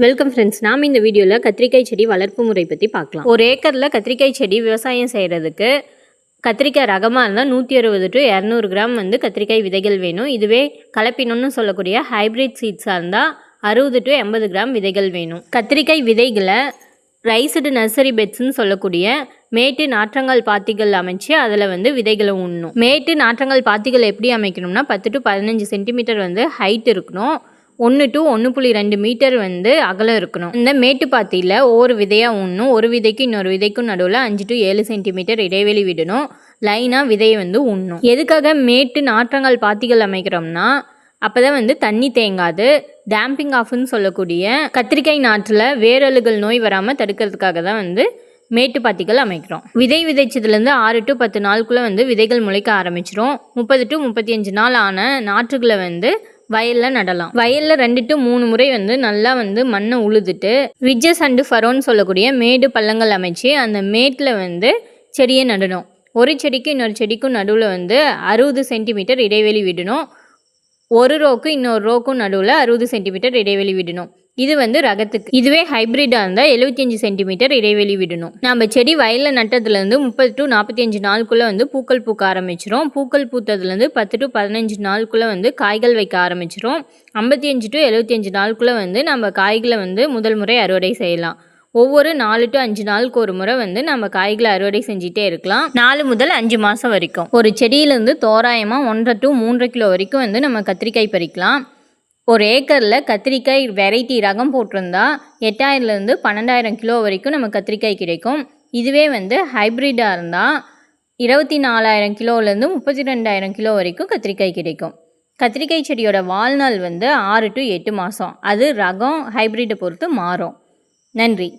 Welcome friends. நாம் இந்த வீடியோவில் கத்திரிக்காய் செடி வளர்ப்பு முறை பற்றி பார்க்கலாம். ஒரு ஏக்கரில் கத்திரிக்காய் செடி விவசாயம் செய்கிறதுக்கு கத்திரிக்காய் ரகமாக இருந்தால் 160 to 200 கிராம் கத்திரிக்காய் விதைகள் வேணும். இதுவே கலப்பினம்னு சொல்லக்கூடிய ஹைப்ரிட் சீட்ஸாக இருந்தால் 60 to 80 கிராம் விதைகள் வேணும். கத்திரிக்காய் விதைகளை ரைஸ்டு நர்சரி பெட்ஸ்ன்னு சொல்லக்கூடிய மேட்டு நாற்றங்கால் பாத்திகள் அமைச்சு அதில் விதைகளை உண்ணணும். மேட்டு நாற்றங்கால் பாத்திகள் எப்படி அமைக்கணும்னா 10 to 15 சென்டிமீட்டர் ஹைட் இருக்கணும். 1 to 1.2 மீட்டர் அகலம் இருக்கணும். இந்த மேட்டு பாத்தியில் ஒவ்வொரு விதையாக உண்ணும். ஒரு விதைக்கு இன்னொரு விதைக்கும் நடுவில் 5 to 7 சென்டிமீட்டர் இடைவெளி விடணும். லைனாக விதையை உண்ணும். எதுக்காக மேட்டு நாற்றங்கால் பாத்திகள் அமைக்கிறோம்னா அப்போ தான் தண்ணி தேங்காது. டேம்பிங் ஆஃப்னு சொல்லக்கூடிய கத்திரிக்காய் நாற்றில் வேரலுகள் நோய் வராமல் தடுக்கிறதுக்காக தான் மேட்டு பாத்திகள் அமைக்கிறோம். விதை விதைச்சதுலேருந்து 6 to 10 நாளுக்குள்ளே விதைகள் முளைக்க ஆரம்பிச்சிடும். 30 to 35 நாள் ஆன நாற்றுகளை வயலில் நடலாம். வயலில் 2 to 3 முறை நல்லா மண்ணை உழுதுட்டு ரிட்ஜஸ் அண்டு ஃபரோன்னு சொல்லக்கூடிய மேடு பள்ளங்கள் அமைச்சு அந்த மேட்டில் செடியை நடணும். ஒரு செடிக்கு இன்னொரு செடிக்கும் நடுவில் 60 சென்டிமீட்டர் இடைவெளி விடணும். ஒரு ரோக்கு இன்னொரு ரோக்கும் நடுவில் 60 சென்டிமீட்டர் இடைவெளி விடணும். இது ரகத்துக்கு. இதுவே ஹைப்ரிடாக இருந்தால் 75 சென்டிமீட்டர் இடைவெளி விடணும். நம்ம செடி வயலில் நட்டதுலேருந்து 30 to 45 நாளுக்குள்ளே பூக்கள் பூக்க ஆரம்பிச்சிரும். பூக்கள் பூத்ததுலேருந்து 10 to 15 நாளுக்குள்ளே காய்கள் வைக்க ஆரம்பிச்சிரும். 55 to 75 நாளுக்குள்ளே நம்ம காய்களை முதல் முறை அறுவடை செய்யலாம். ஒவ்வொரு 4 to 5 நாளுக்கு ஒரு முறை நம்ம காய்களை அறுவடை செஞ்சிட்டே இருக்கலாம். 4 முதல் 5 மாதம் வரைக்கும். ஒரு செடியிலேருந்து தோராயமாக 1.5 to 3 கிலோ வரைக்கும் நம்ம கத்திரிக்காய் பறிக்கலாம். ஒரு ஏக்கரில் கத்திரிக்காய் வெரைட்டி ரகம் போட்டிருந்தா 8000லேருந்து 12000 கிலோ வரைக்கும் நம்ம கத்திரிக்காய் கிடைக்கும். இதுவே ஹைப்ரிடாக இருந்தால் 24000 கிலோலேருந்து 32000 கிலோ வரைக்கும் கத்திரிக்காய் கிடைக்கும். கத்திரிக்காய் செடியோட வாழ்நாள் 6 to 8 மாதம். அது ரகம் ஹைப்ரிட்டை பொறுத்து மாறும். நன்றி.